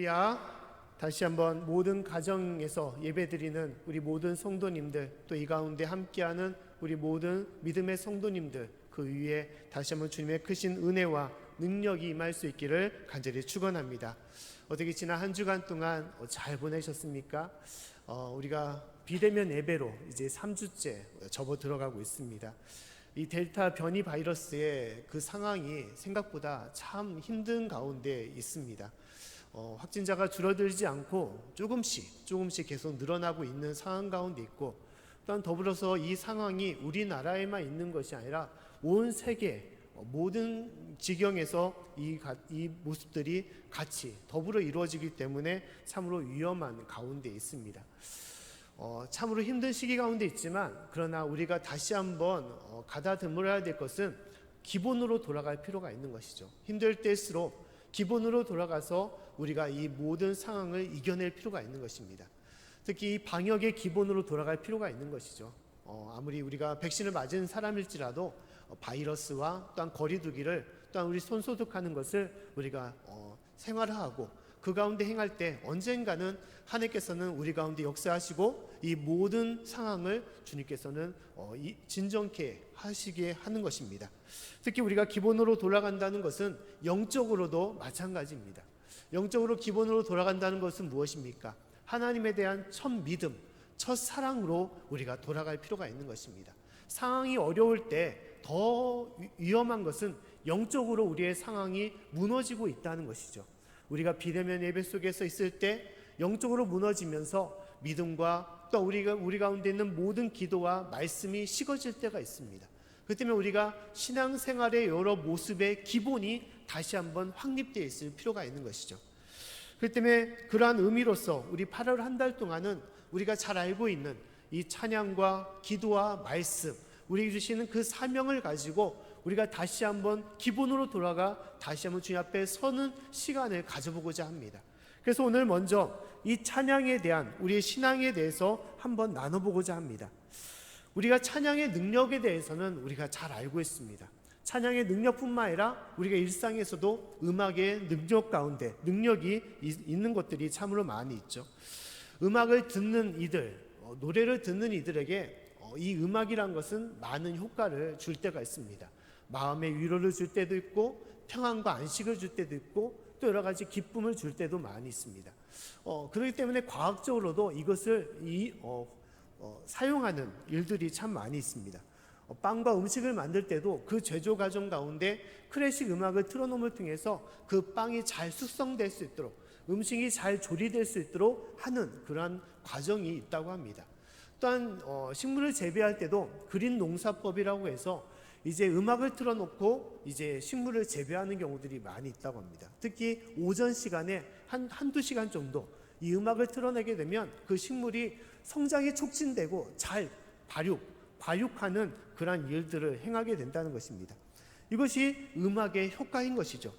할렐루야. 다시 한번 모든 가정에서 예배드리는 우리 모든 성도님들, 또 이 가운데 함께하는 우리 모든 믿음의 성도님들, 그 위에 다시 한번 주님의 크신 은혜와 능력이 임할 수 있기를 간절히 축원합니다. 어떻게 지난 한 주간 동안 잘 보내셨습니까? 우리가 비대면 예배로 이제 3주째 접어 들어가고 있습니다. 이 델타 변이 바이러스의 그 상황이 생각보다 참 힘든 가운데 있습니다. 확진자가 줄어들지 않고 조금씩 계속 늘어나고 있는 상황 가운데 있고, 또한 더불어서 이 상황이 우리나라에만 있는 것이 아니라 온 세계 모든 지경에서 이 모습들이 같이 더불어 이루어지기 때문에 참으로 위험한 가운데 있습니다. 참으로 힘든 시기 가운데 있지만, 그러나 우리가 다시 한번 가다듬어야 될 것은 기본으로 돌아갈 필요가 있는 것이죠. 힘들 때일수록 기본으로 돌아가서 우리가 이 모든 상황을 이겨낼 필요가 있는 것입니다. 특히 이 방역의 기본으로 돌아갈 필요가 있는 것이죠. 아무리 우리가 백신을 맞은 사람일지라도 바이러스와 또한 거리 두기를, 또한 우리 손 소독하는 것을 우리가 생활화하고 그 가운데 행할 때 언젠가는 하나님께서는 우리 가운데 역사하시고 이 모든 상황을 주님께서는 진정케 하시게 하는 것입니다. 특히 우리가 기본으로 돌아간다는 것은 영적으로도 마찬가지입니다. 영적으로 기본으로 돌아간다는 것은 무엇입니까? 하나님에 대한 첫 믿음, 첫 사랑으로 우리가 돌아갈 필요가 있는 것입니다. 상황이 어려울 때 더 위험한 것은 영적으로 우리의 상황이 무너지고 있다는 것이죠. 우리가 비대면 예배 속에서 있을 때 영적으로 무너지면서 믿음과 또 우리 가운데 있는 모든 기도와 말씀이 식어질 때가 있습니다. 그 때문에 우리가 신앙생활의 여러 모습의 기본이 다시 한번 확립되어 있을 필요가 있는 것이죠. 그 때문에 그러한 의미로서 우리 8월 한 달 동안은 우리가 잘 알고 있는 이 찬양과 기도와 말씀, 우리에게 주시는 그 사명을 가지고 우리가 다시 한번 기본으로 돌아가 다시 한번 주님 앞에 서는 시간을 가져보고자 합니다. 그래서 오늘 먼저 이 찬양에 대한 우리의 신앙에 대해서 한번 나눠보고자 합니다. 우리가 찬양의 능력에 대해서는 우리가 잘 알고 있습니다. 찬양의 능력뿐만 아니라 우리가 일상에서도 음악의 능력 가운데 능력이 있는 것들이 참으로 많이 있죠. 음악을 듣는 이들, 노래를 듣는 이들에게 이 음악이란 것은 많은 효과를 줄 때가 있습니다. 마음의 위로를 줄 때도 있고, 평안과 안식을 줄 때도 있고, 또 여러 가지 기쁨을 줄 때도 많이 있습니다. 그렇기 때문에 과학적으로도 이것을 사용하는 일들이 참 많이 있습니다. 빵과 음식을 만들 때도 그 제조 과정 가운데 클래식 음악을 틀어놓음을 통해서 그 빵이 잘 숙성될 수 있도록, 음식이 잘 조리될 수 있도록 하는 그러한 과정이 있다고 합니다. 또한 식물을 재배할 때도 그린 농사법이라고 해서 이제 음악을 틀어놓고 이제 식물을 재배하는 경우들이 많이 있다고 합니다. 특히 오전 시간에 한두 시간 정도 이 음악을 틀어내게 되면 그 식물이 성장이 촉진되고 잘 발육하는 그런 일들을 행하게 된다는 것입니다. 이것이 음악의 효과인 것이죠.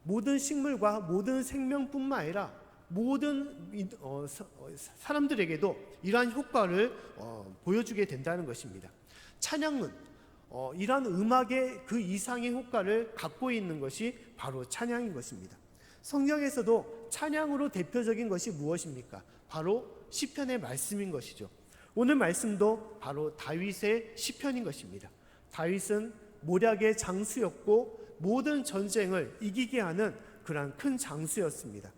모든 식물과 모든 생명뿐만 아니라 모든 사람들에게도 이러한 효과를 보여주게 된다는 것입니다. 찬양은 이러한 음악의 그 이상의 효과를 갖고 있는 것이 바로 찬양인 것입니다. 성경에서도 찬양으로 대표적인 것이 무엇입니까? 바로 시편의 말씀인 것이죠. 오늘 말씀도 바로 다윗의 시편인 것입니다. 다윗은 모략의 장수였고 모든 전쟁을 이기게 하는 그러한 큰 장수였습니다.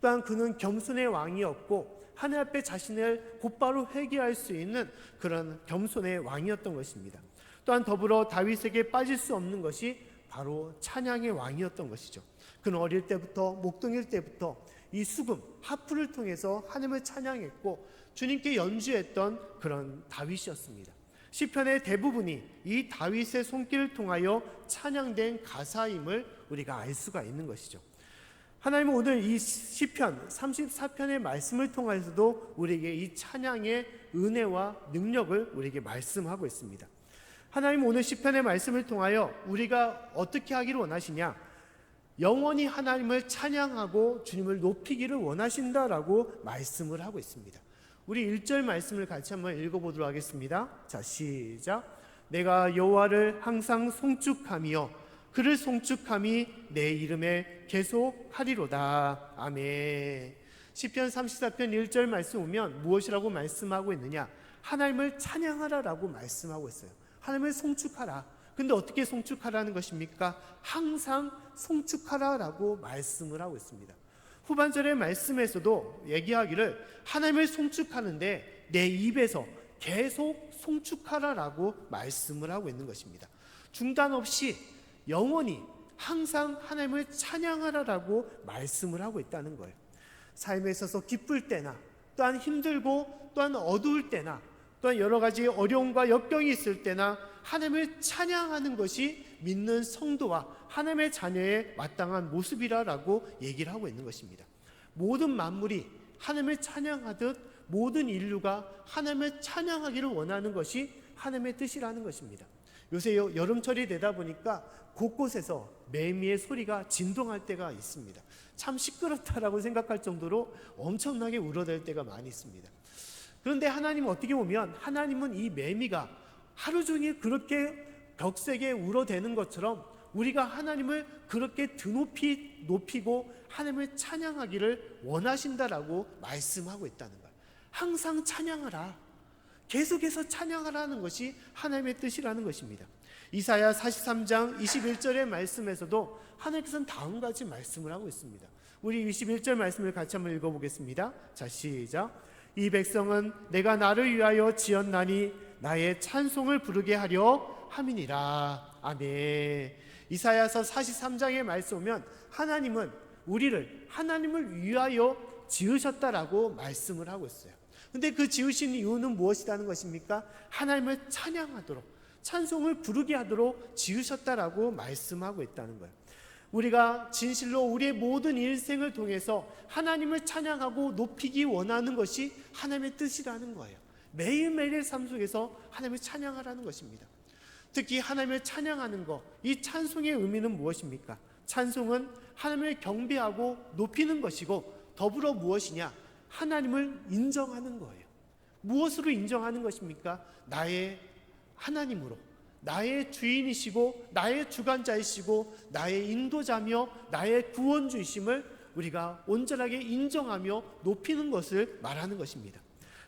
또한 그는 겸손의 왕이었고 하늘 앞에 자신을 곧바로 회개할 수 있는 그런 겸손의 왕이었던 것입니다. 또한 더불어 다윗에게 빠질 수 없는 것이 바로 찬양의 왕이었던 것이죠. 그는 어릴 때부터 목동일 때부터 이 수금, 하프를 통해서 하나님을 찬양했고 주님께 연주했던 그런 다윗이었습니다. 시편의 대부분이 이 다윗의 손길을 통하여 찬양된 가사임을 우리가 알 수가 있는 것이죠. 하나님은 오늘 이 시편 34편의 말씀을 통해서도 우리에게 이 찬양의 은혜와 능력을 우리에게 말씀하고 있습니다. 하나님은 오늘 시편의 말씀을 통하여 우리가 어떻게 하기를 원하시냐? 영원히 하나님을 찬양하고 주님을 높이기를 원하신다라고 말씀을 하고 있습니다. 우리 1절 말씀을 같이 한번 읽어보도록 하겠습니다. 자, 시작. 내가 여호와를 항상 송축하며 그를 송축함이 내 이름에 계속하리로다. 아멘. 시편 34편 1절 말씀 보면 무엇이라고 말씀하고 있느냐? 하나님을 찬양하라라고 말씀하고 있어요. 하나님을 송축하라. 근데 어떻게 송축하라는 것입니까? 항상 송축하라라고 말씀을 하고 있습니다. 후반절의 말씀에서도 얘기하기를 하나님을 송축하는데 내 입에서 계속 송축하라라고 말씀을 하고 있는 것입니다. 중단 없이 영원히 항상 하나님을 찬양하라라고 말씀을 하고 있다는 거예요. 삶에 있어서 기쁠 때나 또한 힘들고 또한 어두울 때나 또한 여러 가지 어려움과 역경이 있을 때나 하나님을 찬양하는 것이 믿는 성도와 하나님의 자녀의 마땅한 모습이라고 얘기를 하고 있는 것입니다. 모든 만물이 하나님을 찬양하듯 모든 인류가 하나님을 찬양하기를 원하는 것이 하나님의 뜻이라는 것입니다. 요새 여름철이 되다 보니까 곳곳에서 매미의 소리가 진동할 때가 있습니다. 참 시끄럽다라고 생각할 정도로 엄청나게 울어댈 때가 많이 있습니다. 그런데 하나님은 어떻게 보면 하나님은 이 매미가 하루 종일 그렇게 격세게 울어대는 것처럼 우리가 하나님을 그렇게 드높이 높이고 하나님을 찬양하기를 원하신다라고 말씀하고 있다는 거예요. 항상 찬양하라. 계속해서 찬양하라는 것이 하나님의 뜻이라는 것입니다. 이사야 43장 21절의 말씀에서도 하나님께서는 다음 같이 말씀을 하고 있습니다. 우리 21절 말씀을 같이 한번 읽어보겠습니다. 자, 시작. 이 백성은 내가 나를 위하여 지었나니 나의 찬송을 부르게 하려 함이니라. 아멘. 이사야서 43장의 말씀 보면 하나님은 우리를 하나님을 위하여 지으셨다라고 말씀을 하고 있어요. 근데 그 지으신 이유는 무엇이라는 것입니까? 하나님을 찬양하도록, 찬송을 부르게 하도록 지으셨다라고 말씀하고 있다는 거예요. 우리가 진실로 우리의 모든 일생을 통해서 하나님을 찬양하고 높이기 원하는 것이 하나님의 뜻이라는 거예요. 매일매일의 삶 속에서 하나님을 찬양하라는 것입니다. 특히 하나님을 찬양하는 것, 이 찬송의 의미는 무엇입니까? 찬송은 하나님을 경배하고 높이는 것이고 더불어 무엇이냐? 하나님을 인정하는 거예요. 무엇으로 인정하는 것입니까? 나의 하나님으로, 나의 주인이시고 나의 주관자이시고 나의 인도자며 나의 구원주이심을 우리가 온전하게 인정하며 높이는 것을 말하는 것입니다.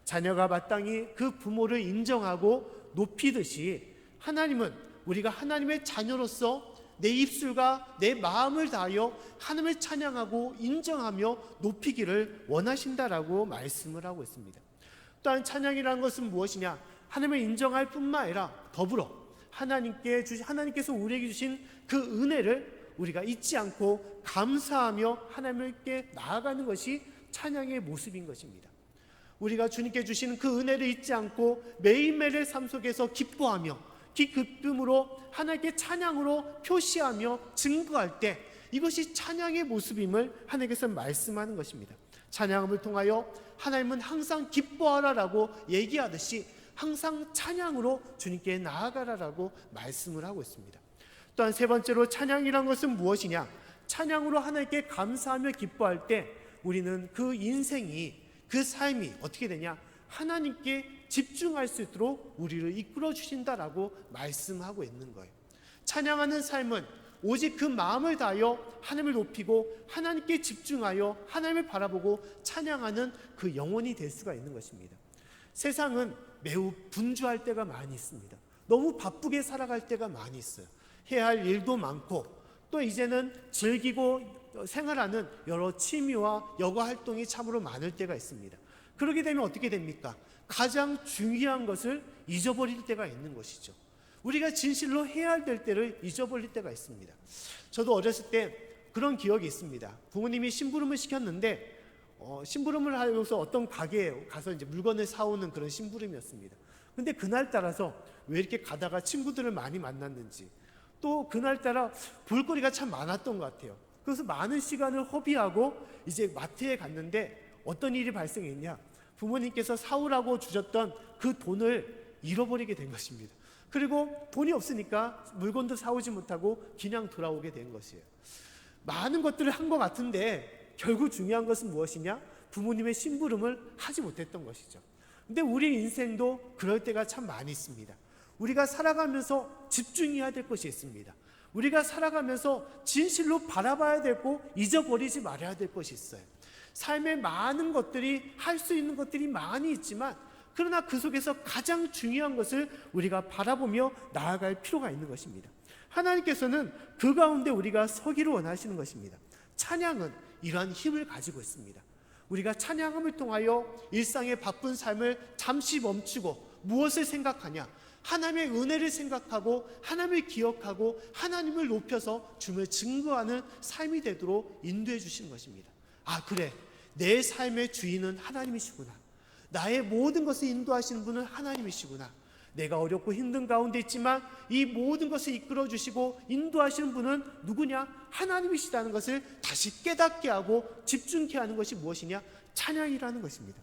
자녀가 마땅히 그 부모를 인정하고 높이듯이 하나님은 우리가 하나님의 자녀로서 내 입술과 내 마음을 다하여 하나님을 찬양하고 인정하며 높이기를 원하신다라고 말씀을 하고 있습니다. 또한 찬양이라는 것은 무엇이냐? 하나님을 인정할 뿐만 아니라 더불어 하나님께서 우리에게 주신 그 은혜를 우리가 잊지 않고 감사하며 하나님께 나아가는 것이 찬양의 모습인 것입니다. 우리가 주님께 주신 그 은혜를 잊지 않고 매일매일의 삶 속에서 기뻐하며 그 기쁨으로 하나님께 찬양으로 표시하며 증거할 때 이것이 찬양의 모습임을 하나님께서 말씀하는 것입니다. 찬양을 통하여 하나님은 항상 기뻐하라라고 얘기하듯이 항상 찬양으로 주님께 나아가라라고 말씀을 하고 있습니다. 또한 세 번째로 찬양이란 것은 무엇이냐? 찬양으로 하나님께 감사하며 기뻐할 때 우리는 그 인생이, 그 삶이 어떻게 되냐? 하나님께 집중할 수 있도록 우리를 이끌어 주신다라고 말씀하고 있는 거예요. 찬양하는 삶은 오직 그 마음을 다하여 하나님을 높이고 하나님께 집중하여 하나님을 바라보고 찬양하는 그 영혼이 될 수가 있는 것입니다. 세상은 매우 분주할 때가 많이 있습니다. 너무 바쁘게 살아갈 때가 많이 있어요. 해야 할 일도 많고 또 이제는 즐기고 생활하는 여러 취미와 여가 활동이 참으로 많을 때가 있습니다. 그렇게 되면 어떻게 됩니까? 가장 중요한 것을 잊어버릴 때가 있는 것이죠. 우리가 진실로 해야 될 때를 잊어버릴 때가 있습니다. 저도 어렸을 때 그런 기억이 있습니다. 부모님이 심부름을 시켰는데 심부름을 하여서 어떤 가게에 가서 이제 물건을 사오는 그런 심부름이었습니다. 근데 그날따라서 왜 이렇게 가다가 친구들을 많이 만났는지 또 그날따라 볼거리가 참 많았던 것 같아요. 그래서 많은 시간을 허비하고 이제 마트에 갔는데 어떤 일이 발생했냐? 부모님께서 사오라고 주셨던 그 돈을 잃어버리게 된 것입니다. 그리고 돈이 없으니까 물건도 사오지 못하고 그냥 돌아오게 된 것이에요. 많은 것들을 한 것 같은데 결국 중요한 것은 무엇이냐? 부모님의 심부름을 하지 못했던 것이죠. 근데 우리 인생도 그럴 때가 참 많이 있습니다. 우리가 살아가면서 집중해야 될 것이 있습니다. 우리가 살아가면서 진실로 바라봐야 되고 잊어버리지 말아야 될 것이 있어요. 삶에 많은 것들이, 할 수 있는 것들이 많이 있지만, 그러나 그 속에서 가장 중요한 것을 우리가 바라보며 나아갈 필요가 있는 것입니다. 하나님께서는 그 가운데 우리가 서기를 원하시는 것입니다. 찬양은 이러한 힘을 가지고 있습니다. 우리가 찬양함을 통하여 일상의 바쁜 삶을 잠시 멈추고 무엇을 생각하냐? 하나님의 은혜를 생각하고 하나님을 기억하고 하나님을 높여서 주님을 증거하는 삶이 되도록 인도해 주시는 것입니다. 아, 그래, 내 삶의 주인은 하나님이시구나. 나의 모든 것을 인도하시는 분은 하나님이시구나. 내가 어렵고 힘든 가운데 있지만 이 모든 것을 이끌어 주시고 인도하시는 분은 누구냐? 하나님이시다는 것을 다시 깨닫게 하고 집중케 하는 것이 무엇이냐? 찬양이라는 것입니다.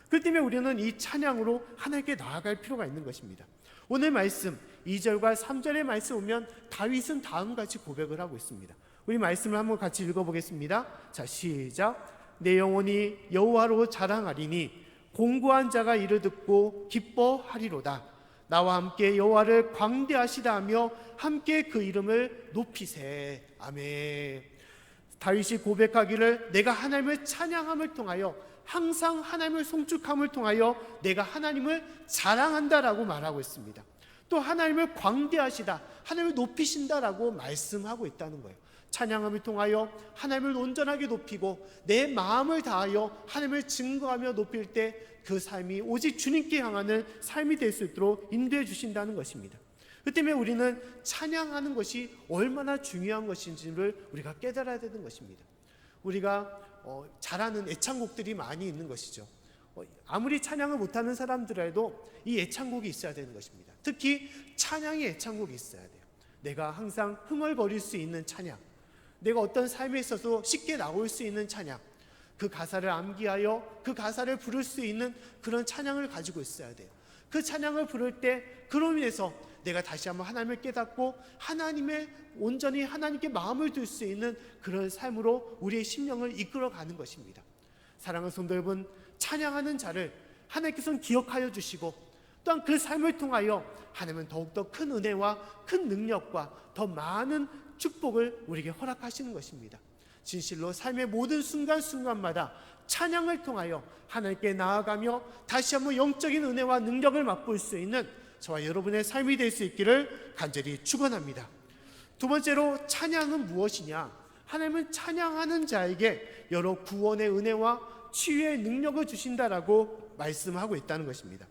그렇기 때문에 우리는 이 찬양으로 하나님께 나아갈 필요가 있는 것입니다. 오늘 말씀 2절과 3절의 말씀 보면 다윗은 다음과 같이 고백을 하고 있습니다. 우리 말씀을 한번 같이 읽어보겠습니다. 자, 시작. 내 영혼이 여호와로 자랑하리니 공고한 자가 이를 듣고 기뻐하리로다. 나와 함께 여호와를 광대하시다 하며 함께 그 이름을 높이세. 아멘. 다윗이 고백하기를 내가 하나님을 찬양함을 통하여, 항상 하나님을 송축함을 통하여 내가 하나님을 자랑한다라고 말하고 있습니다. 또 하나님을 광대하시다, 하나님을 높이신다라고 말씀하고 있다는 거예요. 찬양함을 통하여 하나님을 온전하게 높이고 내 마음을 다하여 하나님을 증거하며 높일 때 그 삶이 오직 주님께 향하는 삶이 될 수 있도록 인도해 주신다는 것입니다. 그 때문에 우리는 찬양하는 것이 얼마나 중요한 것인지를 우리가 깨달아야 되는 것입니다. 우리가 잘하는 애창곡들이 많이 있는 것이죠. 아무리 찬양을 못하는 사람들에도 이 애창곡이 있어야 되는 것입니다. 특히 찬양의 애창곡이 있어야 돼요. 내가 항상 흥얼거릴 수 있는 찬양, 내가 어떤 삶에 있어서 쉽게 나올 수 있는 찬양, 그 가사를 암기하여 그 가사를 부를 수 있는 그런 찬양을 가지고 있어야 돼요. 그 찬양을 부를 때 그로 인해서 내가 다시 한번 하나님을 깨닫고 하나님의 온전히 하나님께 마음을 둘 수 있는 그런 삶으로 우리의 심령을 이끌어가는 것입니다. 사랑하는 성도 여러분, 찬양하는 자를 하나님께서는 기억하여 주시고 또한 그 삶을 통하여 하나님은 더욱더 큰 은혜와 큰 능력과 더 많은 축복을 우리에게 허락하시는 것입니다. 진실로 삶의 모든 순간순간마다 찬양을 통하여 하나님께 나아가며 다시 한번 영적인 은혜와 능력을 맛볼 수 있는 저와 여러분의 삶이 될 수 있기를 간절히 축원합니다. 두 번째로 찬양은 무엇이냐? 하나님은 찬양하는 자에게 여러 구원의 은혜와 치유의 능력을 주신다라고 말씀하고 있다는 것입니다.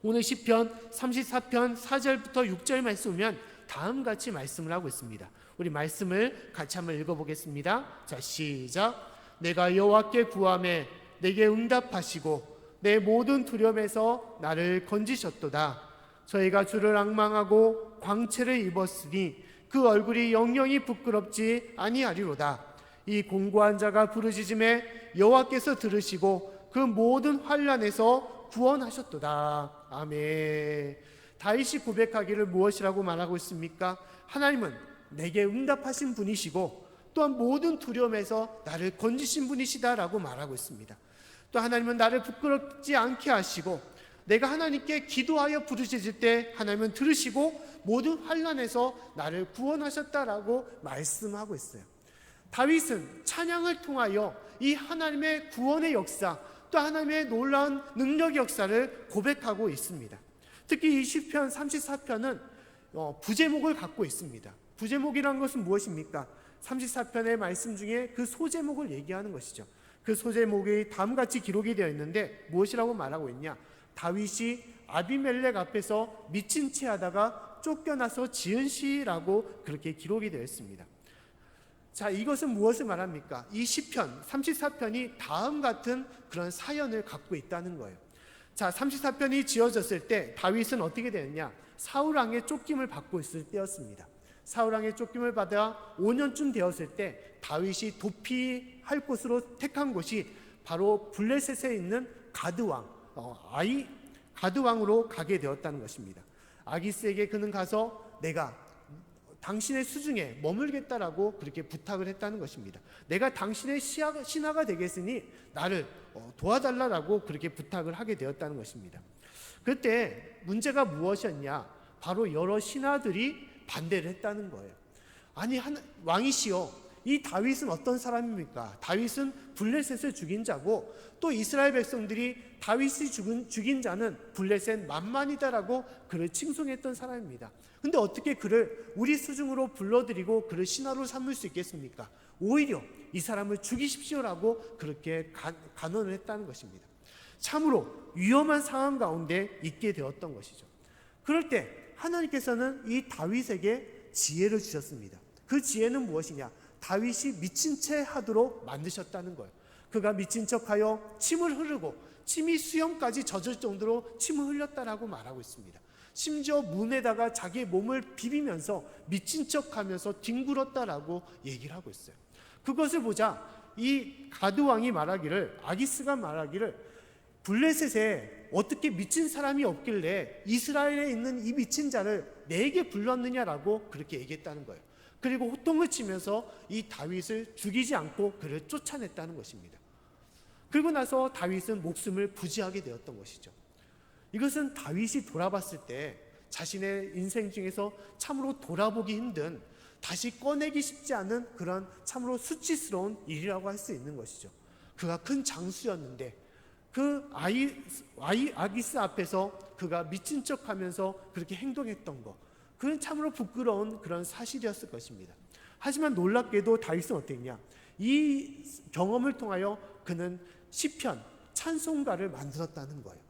오늘 시편 34편 4절부터 6절 말씀 보면 다음같이 말씀을 하고 있습니다. 우리 말씀을 같이 한번 읽어보겠습니다. 자, 시작. 내가 여호와께 구하매 내게 응답하시고 내 모든 두려움에서 나를 건지셨도다. 저희가 주를 앙망하고 광채를 입었으니 그 얼굴이 영영이 부끄럽지 아니하리로다. 이 공고한 자가 부르짖음에 여호와께서 들으시고 그 모든 환난에서 구원하셨도다. 아멘. 다윗이 고백하기를 무엇이라고 말하고 있습니까? 하나님은 내게 응답하신 분이시고 또한 모든 두려움에서 나를 건지신 분이시다라고 말하고 있습니다. 또 하나님은 나를 부끄럽지 않게 하시고 내가 하나님께 기도하여 부르짖을 때 하나님은 들으시고 모든 환난에서 나를 구원하셨다라고 말씀하고 있어요. 다윗은 찬양을 통하여 이 하나님의 구원의 역사, 또 하나님의 놀라운 능력의 역사를 고백하고 있습니다. 특히 이 시편 34편은 부제목을 갖고 있습니다. 부제목이란 것은 무엇입니까? 34편의 말씀 중에 그 소제목을 얘기하는 것이죠. 그 소제목이 다음같이 기록이 되어 있는데 무엇이라고 말하고 있냐? 다윗이 아비멜렉 앞에서 미친 채 하다가 쫓겨나서 지은 시라고 그렇게 기록이 되어 있습니다. 자, 이것은 무엇을 말합니까? 이 시편 34편이 다음 같은 그런 사연을 갖고 있다는 거예요. 자, 34편이 지어졌을 때 다윗은 어떻게 되었냐? 사울왕의 쫓김을 받고 있을 때였습니다. 사울왕의 쫓김을 받아 5년쯤 되었을 때 다윗이 도피할 곳으로 택한 곳이 바로 블레셋에 있는 가드왕, 가드왕으로 가게 되었다는 것입니다. 아기스에게 그는 가서 내가 당신의 수중에 머물겠다라고 그렇게 부탁을 했다는 것입니다. 내가 당신의 신하가 되겠으니 나를 도와달라고 그렇게 부탁을 하게 되었다는 것입니다. 그때 문제가 무엇이었냐? 바로 여러 신하들이 반대를 했다는 거예요. 아니 왕이시여, 이 다윗은 어떤 사람입니까? 다윗은 블레셋을 죽인 자고 또 이스라엘 백성들이 다윗이 죽인 자는 블레셋 만만이다라고 그를 칭송했던 사람입니다. 근데 어떻게 그를 우리 수중으로 불러들이고 그를 신하로 삼을 수 있겠습니까? 오히려 이 사람을 죽이십시오라고 그렇게 간언을 했다는 것입니다. 참으로 위험한 상황 가운데 있게 되었던 것이죠. 그럴 때 하나님께서는 이 다윗에게 지혜를 주셨습니다. 그 지혜는 무엇이냐? 다윗이 미친 채 하도록 만드셨다는 거예요. 그가 미친 척하여 침을 흐르고 침이 수염까지 젖을 정도로 침을 흘렸다라고 말하고 있습니다. 심지어 문에다가 자기의 몸을 비비면서 미친 척하면서 뒹굴었다라고 얘기를 하고 있어요. 그것을 보자 이 가드 왕이 말하기를, 아기스가 말하기를, 블레셋에 어떻게 미친 사람이 없길래 이스라엘에 있는 이 미친 자를 내게 불렀느냐라고 그렇게 얘기했다는 거예요. 그리고 호통을 치면서 이 다윗을 죽이지 않고 그를 쫓아냈다는 것입니다. 그리고 나서 다윗은 목숨을 부지하게 되었던 것이죠. 이것은 다윗이 돌아봤을 때 자신의 인생 중에서 참으로 돌아보기 힘든, 다시 꺼내기 쉽지 않은 그런 참으로 수치스러운 일이라고 할 수 있는 것이죠. 그가 큰 장수였는데 그 아기스 앞에서 그가 미친 척하면서 그렇게 행동했던 것, 그건 참으로 부끄러운 그런 사실이었을 것입니다. 하지만 놀랍게도 다윗은 어땠냐? 이 경험을 통하여 그는 시편, 찬송가를 만들었다는 거예요.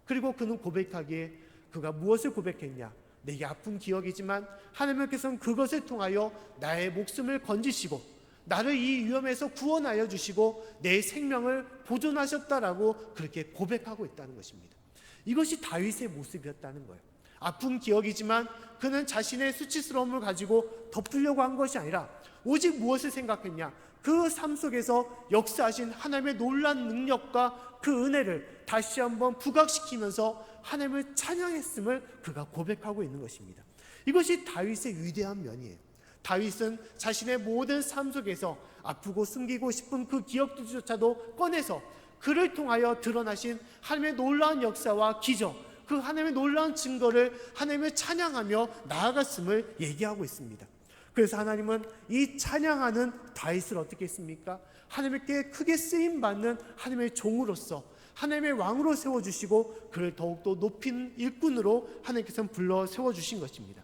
그리고 그는 고백하기에 그가 무엇을 고백했냐? 내게 아픈 기억이지만 하나님께서는 그것을 통하여 나의 목숨을 건지시고 나를 이 위험에서 구원하여 주시고 내 생명을 보존하셨다라고 그렇게 고백하고 있다는 것입니다. 이것이 다윗의 모습이었다는 거예요. 아픈 기억이지만 그는 자신의 수치스러움을 가지고 덮으려고 한 것이 아니라 오직 무엇을 생각했냐? 그 삶 속에서 역사하신 하나님의 놀라운 능력과 그 은혜를 다시 한번 부각시키면서 하나님을 찬양했음을 그가 고백하고 있는 것입니다. 이것이 다윗의 위대한 면이에요. 다윗은 자신의 모든 삶 속에서 아프고 숨기고 싶은 그 기억들조차도 꺼내서 그를 통하여 드러나신 하나님의 놀라운 역사와 기적, 그 하나님의 놀라운 증거를 하나님을 찬양하며 나아갔음을 얘기하고 있습니다. 그래서 하나님은 이 찬양하는 다윗을 어떻게 했습니까? 하나님께 크게 쓰임받는 하나님의 종으로서 하나님의 왕으로 세워주시고 그를 더욱더 높인 일꾼으로 하나님께서는 불러 세워주신 것입니다.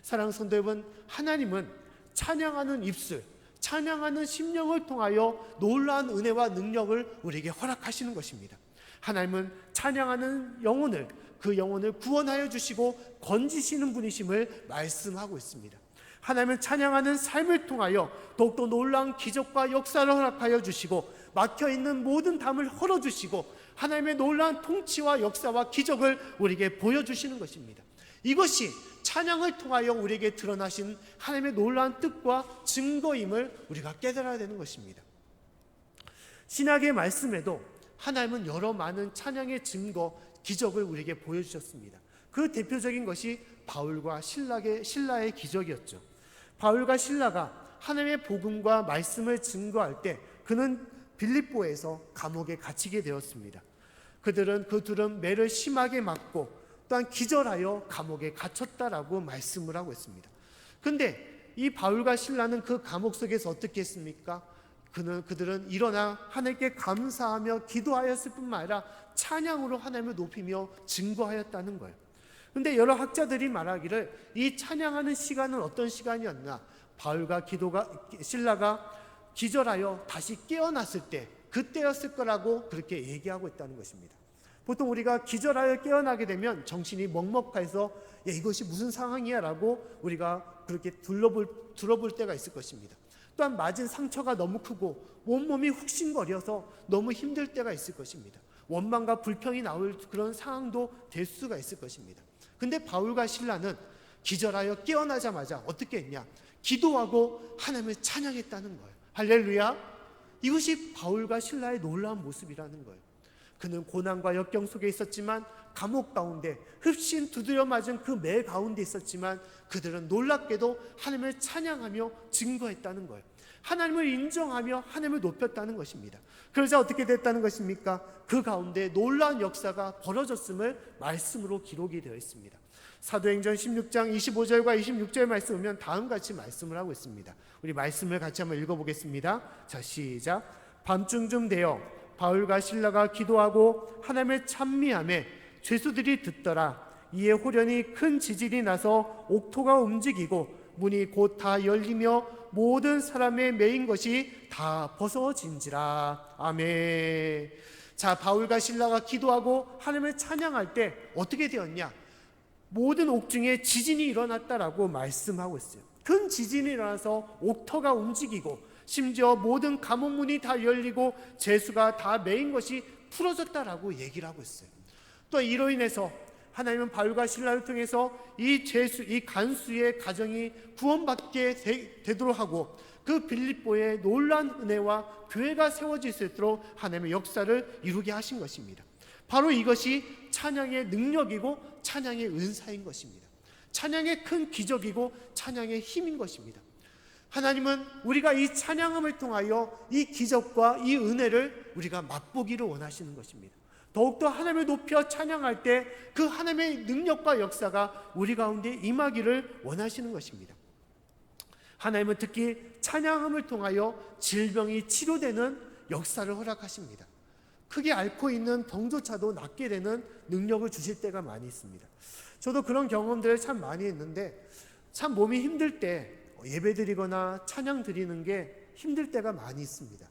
사랑하는 성도 여러분, 하나님은 찬양하는 입술, 찬양하는 심령을 통하여 놀라운 은혜와 능력을 우리에게 허락하시는 것입니다. 하나님은 찬양하는 영혼을, 그 영혼을 구원하여 주시고 건지시는 분이심을 말씀하고 있습니다. 하나님은 찬양하는 삶을 통하여 더욱더 놀라운 기적과 역사를 허락하여 주시고 막혀있는 모든 담을 헐어주시고 하나님의 놀라운 통치와 역사와 기적을 우리에게 보여주시는 것입니다. 이것이 찬양을 통하여 우리에게 드러나신 하나님의 놀라운 뜻과 증거임을 우리가 깨달아야 되는 것입니다. 신약의 말씀에도 하나님은 여러 많은 찬양의 증거, 기적을 우리에게 보여주셨습니다. 그 대표적인 것이 바울과 실라의 기적이었죠. 바울과 실라가 하나님의 복음과 말씀을 증거할 때 그는 빌립보에서 감옥에 갇히게 되었습니다. 그 둘은 매를 심하게 맞고 또한 기절하여 감옥에 갇혔다라고 말씀을 하고 있습니다. 그런데 이 바울과 실라는 그 감옥 속에서 어떻게 했습니까? 그들은 일어나 하나님께 감사하며 기도하였을 뿐만 아니라 찬양으로 하나님을 높이며 증거하였다는 거예요. 그런데 여러 학자들이 말하기를 이 찬양하는 시간은 어떤 시간이었나? 바울과 실라가 기절하여 다시 깨어났을 때 그때였을 거라고 그렇게 얘기하고 있다는 것입니다. 보통 우리가 기절하여 깨어나게 되면 정신이 먹먹해서 이것이 무슨 상황이야 라고 우리가 그렇게 둘러볼 때가 있을 것입니다. 또한 맞은 상처가 너무 크고 온몸이 훅신거려서 너무 힘들 때가 있을 것입니다. 원망과 불평이 나올 그런 상황도 될 수가 있을 것입니다. 근데 바울과 실라는 기절하여 깨어나자마자 어떻게 했냐? 기도하고 하나님을 찬양했다는 거예요. 할렐루야! 이것이 바울과 실라의 놀라운 모습이라는 거예요. 그는 고난과 역경 속에 있었지만 감옥 가운데 흡신 두드려 맞은 그 매 가운데 있었지만 그들은 놀랍게도 하나님을 찬양하며 증거했다는 거예요. 하나님을 인정하며 하나님을 높였다는 것입니다. 그러자 어떻게 됐다는 것입니까? 그 가운데 놀라운 역사가 벌어졌음을 말씀으로 기록이 되어 있습니다. 사도행전 16장 25절과 26절 말씀 보면 다음과 같이 말씀을 하고 있습니다. 우리 말씀을 같이 한번 읽어보겠습니다. 자, 시작. 밤중쯤 되어 바울과 실라가 기도하고 하나님을 찬미하며 죄수들이 듣더라. 이에 호련히 큰 지진이 나서 옥토가 움직이고 문이 곧 다 열리며 모든 사람의 매인 것이 다 벗어진지라. 아멘. 자, 바울과 실라가 기도하고 하나님을 찬양할 때 어떻게 되었냐? 모든 옥중에 지진이 일어났다라고 말씀하고 있어요. 큰 지진이 일어나서 옥토가 움직이고 심지어 모든 감옥문이 다 열리고 죄수가 다 매인 것이 풀어졌다라고 얘기를 하고 있어요. 또 이로 인해서 하나님은 바울과 실라를 통해서 이 간수의 가정이 구원받게 되도록 하고 그 빌립보에 놀라운 은혜와 교회가 세워질 수 있도록 하나님의 역사를 이루게 하신 것입니다. 바로 이것이 찬양의 능력이고 찬양의 은사인 것입니다. 찬양의 큰 기적이고 찬양의 힘인 것입니다. 하나님은 우리가 이 찬양함을 통하여 이 기적과 이 은혜를 우리가 맛보기를 원하시는 것입니다. 더욱더 하나님을 높여 찬양할 때 그 하나님의 능력과 역사가 우리 가운데 임하기를 원하시는 것입니다. 하나님은 특히 찬양함을 통하여 질병이 치료되는 역사를 허락하십니다. 크게 앓고 있는 병조차도 낫게 되는 능력을 주실 때가 많이 있습니다. 저도 그런 경험들을 참 많이 했는데 참 몸이 힘들 때 예배드리거나 찬양 드리는 게 힘들 때가 많이 있습니다.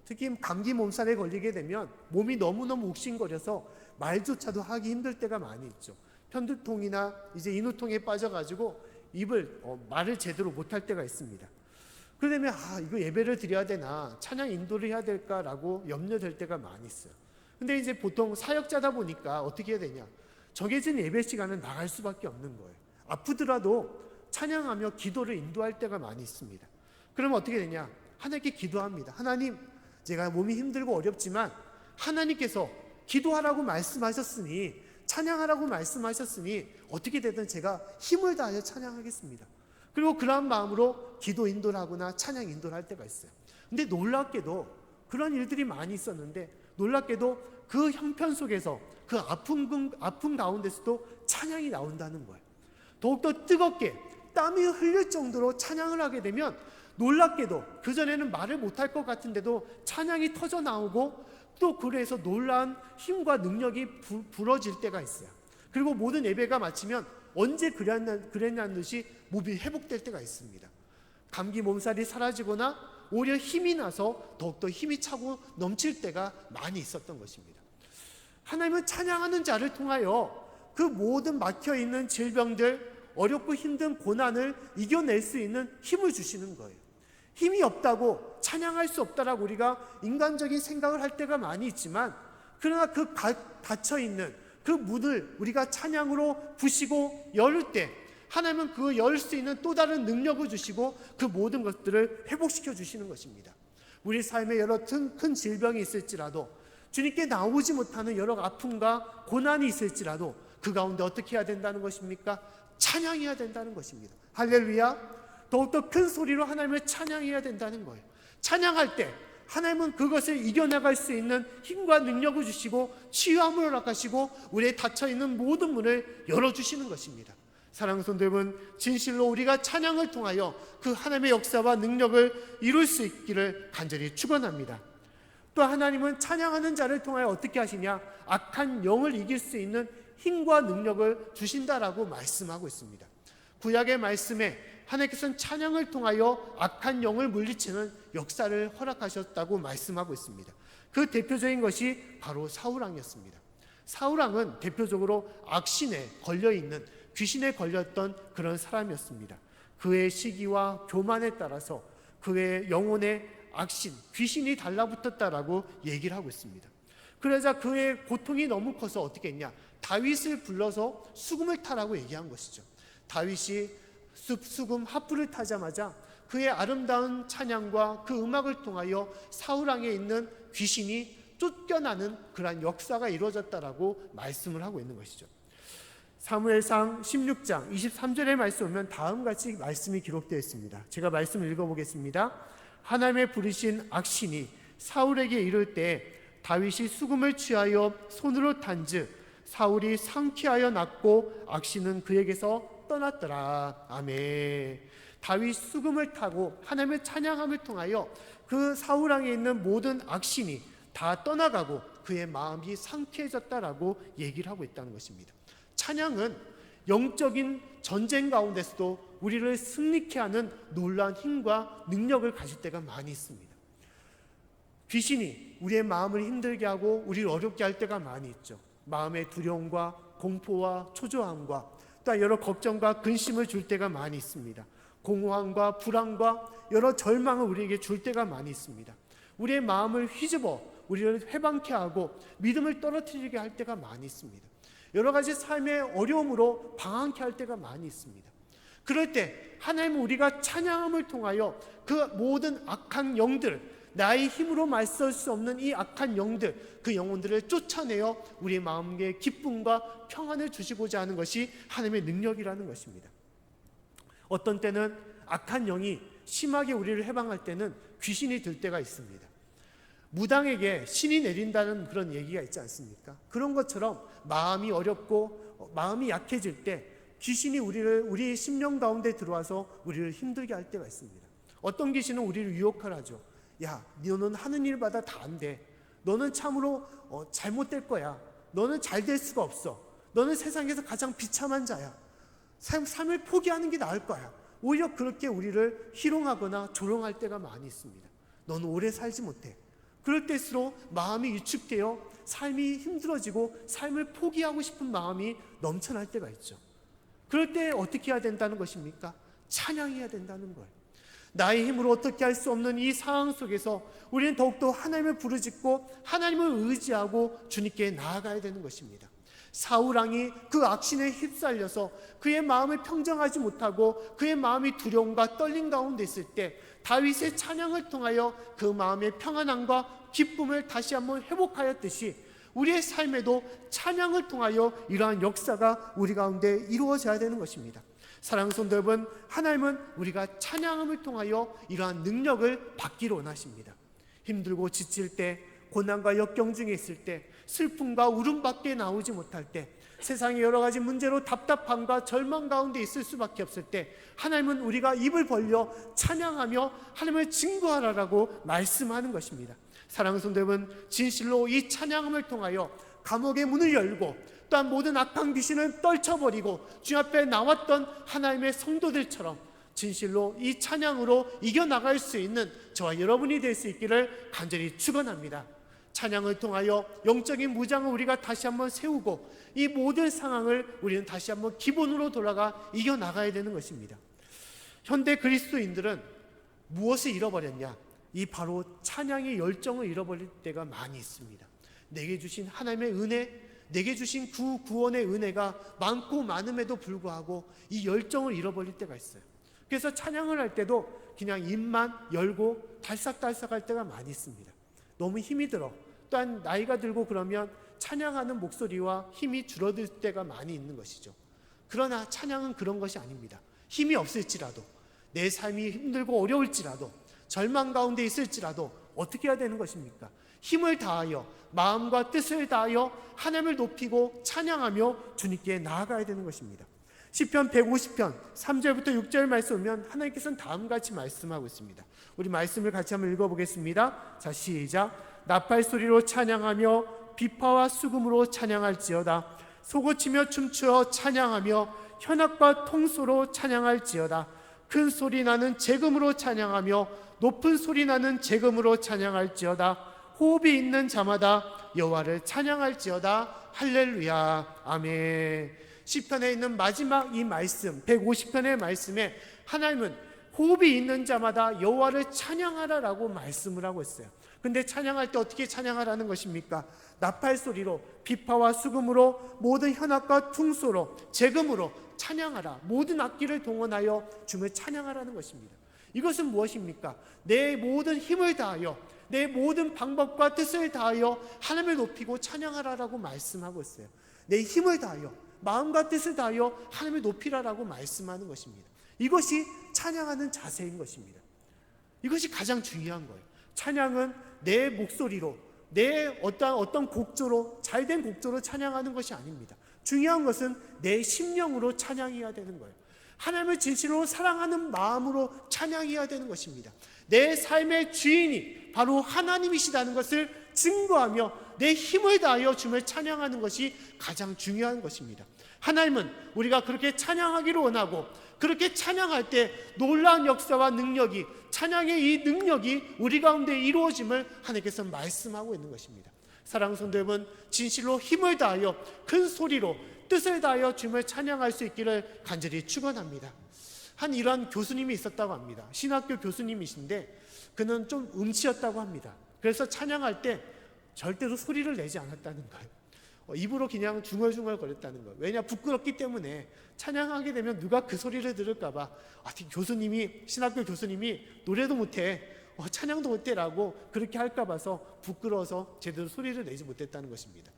특히 감기 몸살에 걸리게 되면 몸이 너무너무 욱신거려서 말조차도 하기 힘들 때가 많이 있죠. 편두통이나 이제 인후통에 빠져가지고 말을 제대로 못할 때가 있습니다. 그러면 이거 예배를 드려야 되나 찬양 인도를 해야 될까라고 염려될 때가 많이 있어요. 근데 이제 보통 사역자다 보니까 어떻게 해야 되냐, 정해진 예배 시간은 나갈 수밖에 없는 거예요. 아프더라도 찬양하며 기도를 인도할 때가 많이 있습니다. 그러면 어떻게 되냐, 하나님께 기도합니다. 하나님, 제가 몸이 힘들고 어렵지만 하나님께서 기도하라고 말씀하셨으니, 찬양하라고 말씀하셨으니 어떻게 되든 제가 힘을 다하여 찬양하겠습니다. 그리고 그러한 마음으로 기도 인도를 하거나 찬양 인도를 할 때가 있어요. 근데 놀랍게도 그런 일들이 많이 있었는데, 놀랍게도 그 형편 속에서 그 아픔 가운데서도 찬양이 나온다는 거예요. 더욱더 뜨겁게 땀이 흘릴 정도로 찬양을 하게 되면 놀랍게도 그전에는 말을 못할 것 같은데도 찬양이 터져 나오고 또 그래서 놀라운 힘과 능력이 불어질 때가 있어요. 그리고 모든 예배가 마치면 언제 그랬냐는 듯이 몸이 회복될 때가 있습니다. 감기 몸살이 사라지거나 오히려 힘이 나서 더욱더 힘이 차고 넘칠 때가 많이 있었던 것입니다. 하나님은 찬양하는 자를 통하여 그 모든 막혀있는 질병들, 어렵고 힘든 고난을 이겨낼 수 있는 힘을 주시는 거예요. 힘이 없다고 찬양할 수 없다라고 우리가 인간적인 생각을 할 때가 많이 있지만, 그러나 그 닫혀있는 그 문을 우리가 찬양으로 부시고 열 때 하나님은 그 열 수 있는 또 다른 능력을 주시고 그 모든 것들을 회복시켜 주시는 것입니다. 우리 삶에 여러 큰 질병이 있을지라도, 주님께 나오지 못하는 여러 아픔과 고난이 있을지라도 그 가운데 어떻게 해야 된다는 것입니까? 찬양해야 된다는 것입니다. 할렐루야. 더욱더 큰 소리로 하나님을 찬양해야 된다는 거예요. 찬양할 때 하나님은 그것을 이겨나갈 수 있는 힘과 능력을 주시고 치유함을 허락하시고 우리의 닫혀있는 모든 문을 열어주시는 것입니다. 사랑하는 성도 여러분, 진실로 우리가 찬양을 통하여 그 하나님의 역사와 능력을 이룰 수 있기를 간절히 축원합니다. 또 하나님은 찬양하는 자를 통하여 어떻게 하시냐, 악한 영을 이길 수 있는 힘과 능력을 주신다라고 말씀하고 있습니다. 구약의 말씀에 하나님께서는 찬양을 통하여 악한 영을 물리치는 역사를 허락하셨다고 말씀하고 있습니다. 그 대표적인 것이 바로 사울왕이었습니다. 사울왕은 대표적으로 악신에 걸려있는, 귀신에 걸렸던 그런 사람이었습니다. 그의 시기와 교만에 따라서 그의 영혼에 악신, 귀신이 달라붙었다라고 얘기를 하고 있습니다. 그러자 그의 고통이 너무 커서 어떻게 했냐, 다윗을 불러서 수금을 타라고 얘기한 것이죠. 다윗이 수금 하프를 타자마자 그의 아름다운 찬양과 그 음악을 통하여 사울왕에 있는 귀신이 쫓겨나는 그러한 역사가 이루어졌다라고 말씀을 하고 있는 것이죠. 사무엘상 16장 23절의 말씀 보면 다음같이 말씀이 기록되어 있습니다. 제가 말씀을 읽어보겠습니다. 하나님의 부르신 악신이 사울에게 이를 때 다윗이 수금을 취하여 손으로 탄즉 사울이 상쾌하여 났고 악신은 그에게서 떠났더라. 아멘. 다윗 수금을 타고 하나님의 찬양함을 통하여 그 사울 왕에 있는 모든 악신이 다 떠나가고 그의 마음이 상쾌해졌다라고 얘기를 하고 있다는 것입니다. 찬양은 영적인 전쟁 가운데서도 우리를 승리케 하는 놀라운 힘과 능력을 가질 때가 많이 있습니다. 귀신이 우리의 마음을 힘들게 하고 우리를 어렵게 할 때가 많이 있죠. 마음의 두려움과 공포와 초조함과 또 여러 걱정과 근심을 줄 때가 많이 있습니다. 공허함과 불안과 여러 절망을 우리에게 줄 때가 많이 있습니다. 우리의 마음을 휘집어 우리를 회방케 하고 믿음을 떨어뜨리게 할 때가 많이 있습니다. 여러 가지 삶의 어려움으로 방황케 할 때가 많이 있습니다. 그럴 때 하나님은 우리가 찬양함을 통하여 그 모든 악한 영들, 나의 힘으로 맞설 수 없는 이 악한 영들, 그 영혼들을 쫓아내어 우리의 마음에 기쁨과 평안을 주시고자 하는 것이 하나님의 능력이라는 것입니다. 어떤 때는 악한 영이 심하게 우리를 해방할 때는 귀신이 들 때가 있습니다. 무당에게 신이 내린다는 그런 얘기가 있지 않습니까? 그런 것처럼 마음이 어렵고 마음이 약해질 때 귀신이 우리의 심령 가운데 들어와서 우리를 힘들게 할 때가 있습니다. 어떤 귀신은 우리를 유혹을 하죠. 야, 너는 하는 일마다 다 안 돼. 너는 참으로 잘못될 거야. 너는 잘 될 수가 없어. 너는 세상에서 가장 비참한 자야. 삶을 포기하는 게 나을 거야. 오히려 그렇게 우리를 희롱하거나 조롱할 때가 많이 있습니다. 너는 오래 살지 못해. 그럴 때일수록 마음이 위축되어 삶이 힘들어지고 삶을 포기하고 싶은 마음이 넘쳐날 때가 있죠. 그럴 때 어떻게 해야 된다는 것입니까? 찬양해야 된다는 거예요. 나의 힘으로 어떻게 할 수 없는 이 상황 속에서 우리는 더욱더 하나님을 부르짖고 하나님을 의지하고 주님께 나아가야 되는 것입니다. 사울 왕이 그 악신에 휩쓸려서 그의 마음을 평정하지 못하고 그의 마음이 두려움과 떨림 가운데 있을 때 다윗의 찬양을 통하여 그 마음의 평안함과 기쁨을 다시 한번 회복하였듯이 우리의 삶에도 찬양을 통하여 이러한 역사가 우리 가운데 이루어져야 되는 것입니다. 사랑하는 성도 여러분, 하나님은 우리가 찬양함을 통하여 이러한 능력을 받기를 원하십니다. 힘들고 지칠 때, 고난과 역경 중에 있을 때, 슬픔과 울음밖에 나오지 못할 때, 세상의 여러 가지 문제로 답답함과 절망 가운데 있을 수밖에 없을 때 하나님은 우리가 입을 벌려 찬양하며 하나님을 증거하라라고 말씀하는 것입니다. 사랑하는 성도 여러분, 진실로 이 찬양함을 통하여 감옥의 문을 열고 또한 모든 악한 귀신을 떨쳐버리고 주 앞에 나왔던 하나님의 성도들처럼 진실로 이 찬양으로 이겨나갈 수 있는 저와 여러분이 될 수 있기를 간절히 축원합니다. 찬양을 통하여 영적인 무장을 우리가 다시 한번 세우고 이 모든 상황을 우리는 다시 한번 기본으로 돌아가 이겨나가야 되는 것입니다. 현대 그리스도인들은 무엇을 잃어버렸냐? 이 바로 찬양의 열정을 잃어버릴 때가 많이 있습니다. 내게 주신 하나님의 은혜, 내게 주신 구원의 은혜가 많고 많음에도 불구하고 이 열정을 잃어버릴 때가 있어요. 그래서 찬양을 할 때도 그냥 입만 열고 달싹달싹할 때가 많이 있습니다. 너무 힘이 들어. 또한 나이가 들고 그러면 찬양하는 목소리와 힘이 줄어들 때가 많이 있는 것이죠. 그러나 찬양은 그런 것이 아닙니다. 힘이 없을지라도, 내 삶이 힘들고 어려울지라도, 절망 가운데 있을지라도 어떻게 해야 되는 것입니까? 힘을 다하여 마음과 뜻을 다하여 하나님을 높이고 찬양하며 주님께 나아가야 되는 것입니다. 시편 150편 3절부터 6절 말씀 보면 하나님께서는 다음같이 말씀하고 있습니다. 우리 말씀을 같이 한번 읽어보겠습니다. 자, 시작. 나팔소리로 찬양하며 비파와 수금으로 찬양할지어다. 소고치며 춤추어 찬양하며 현악과 통소로 찬양할지어다. 큰 소리 나는 재금으로 찬양하며 높은 소리 나는 재금으로 찬양할지어다. 호흡이 있는 자마다 여호와를 찬양할지어다. 할렐루야. 아멘. 시편에 있는 마지막 이 말씀 150편의 말씀에 하나님은 호흡이 있는 자마다 여호와를 찬양하라라고 말씀을 하고 있어요. 근데 찬양할 때 어떻게 찬양하라는 것입니까? 나팔소리로, 비파와 수금으로, 모든 현악과 퉁소로, 재금으로 찬양하라. 모든 악기를 동원하여 주님을 찬양하라는 것입니다. 이것은 무엇입니까? 내 모든 힘을 다하여, 내 모든 방법과 뜻을 다하여 하나님을 높이고 찬양하라라고 말씀하고 있어요. 내 힘을 다하여, 마음과 뜻을 다하여 하나님을 높이라라고 말씀하는 것입니다. 이것이 찬양하는 자세인 것입니다. 이것이 가장 중요한 거예요. 찬양은 내 목소리로, 내 어떤 곡조로, 잘된 곡조로 찬양하는 것이 아닙니다. 중요한 것은 내 심령으로 찬양해야 되는 거예요. 하나님을 진실로 사랑하는 마음으로 찬양해야 되는 것입니다. 내 삶의 주인이 바로 하나님이시다는 것을 증거하며 내 힘을 다하여 주님을 찬양하는 것이 가장 중요한 것입니다. 하나님은 우리가 그렇게 찬양하기를 원하고, 그렇게 찬양할 때 놀라운 역사와 능력이, 찬양의 이 능력이 우리 가운데 이루어짐을 하나님께서 말씀하고 있는 것입니다. 사랑하는 성도 여러분, 진실로 힘을 다하여 큰 소리로 뜻을 다하여 주님을 찬양할 수 있기를 간절히 축원합니다. 한 이러한 교수님이 있었다고 합니다. 신학교 교수님이신데 그는 좀 음치였다고 합니다. 그래서 찬양할 때 절대로 소리를 내지 않았다는 거예요. 입으로 그냥 중얼중얼 거렸다는 거예요. 왜냐? 부끄럽기 때문에. 찬양하게 되면 누가 그 소리를 들을까봐, 교수님이, 신학교 교수님이 노래도 못해, 찬양도 못해라고 그렇게 할까봐서 부끄러워서 제대로 소리를 내지 못했다는 것입니다.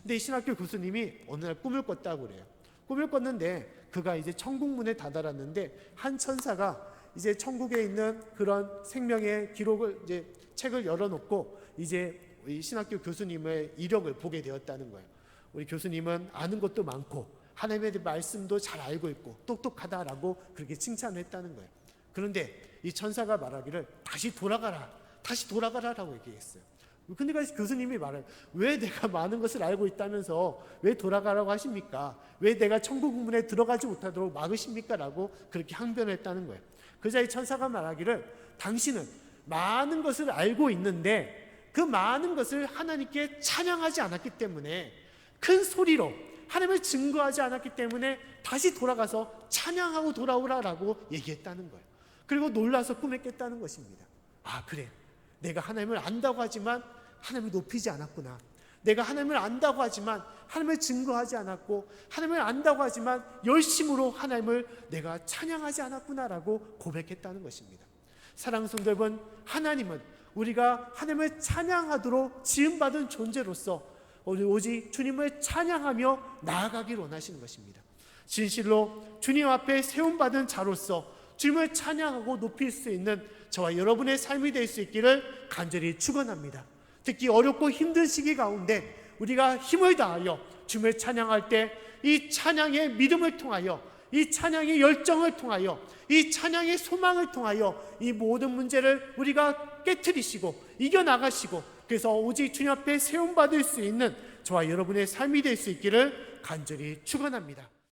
근데 이 신학교 교수님이 어느 날 꿈을 꿨다고 그래요. 꿈을 꿨는데 그가 이제 천국문에 다다랐는데 한 천사가 이제 천국에 있는 그런 생명의 기록을, 이제 책을 열어놓고 이제 이 신학교 교수님의 이력을 보게 되었다는 거예요. 우리 교수님은 아는 것도 많고 하나님의 말씀도 잘 알고 있고 똑똑하다라고 그렇게 칭찬을 했다는 거예요. 그런데 이 천사가 말하기를 다시 돌아가라라고 얘기했어요. 근데 교수님이 말해요. 왜 내가 많은 것을 알고 있다면서 왜 돌아가라고 하십니까? 왜 내가 천국 문에 들어가지 못하도록 막으십니까? 라고 그렇게 항변했다는 거예요. 그러자 이 천사가 말하기를 당신은 많은 것을 알고 있는데 그 많은 것을 하나님께 찬양하지 않았기 때문에, 큰 소리로 하나님을 증거하지 않았기 때문에 다시 돌아가서 찬양하고 돌아오라라고 얘기했다는 거예요. 그리고 놀라서 꿈에 깼다는 것입니다. 그래, 내가 하나님을 안다고 하지만 하나님을 높이지 않았구나. 내가 하나님을 안다고 하지만 하나님을 증거하지 않았고, 하나님을 안다고 하지만 열심으로 하나님을 내가 찬양하지 않았구나라고 고백했다는 것입니다. 사랑하는 성도 여러분, 하나님은 우리가 하나님을 찬양하도록 지음받은 존재로서 오직 주님을 찬양하며 나아가기를 원하시는 것입니다. 진실로 주님 앞에 세움받은 자로서 주님을 찬양하고 높일 수 있는 저와 여러분의 삶이 될 수 있기를 간절히 축원합니다. 특히 어렵고 힘든 시기 가운데 우리가 힘을 다하여 주님을 찬양할 때 이 찬양의 믿음을 통하여, 이 찬양의 열정을 통하여, 이 찬양의 소망을 통하여 이 모든 문제를 우리가 깨트리시고 이겨나가시고, 그래서 오직 주님 앞에 세움받을 수 있는 저와 여러분의 삶이 될 수 있기를 간절히 축원합니다.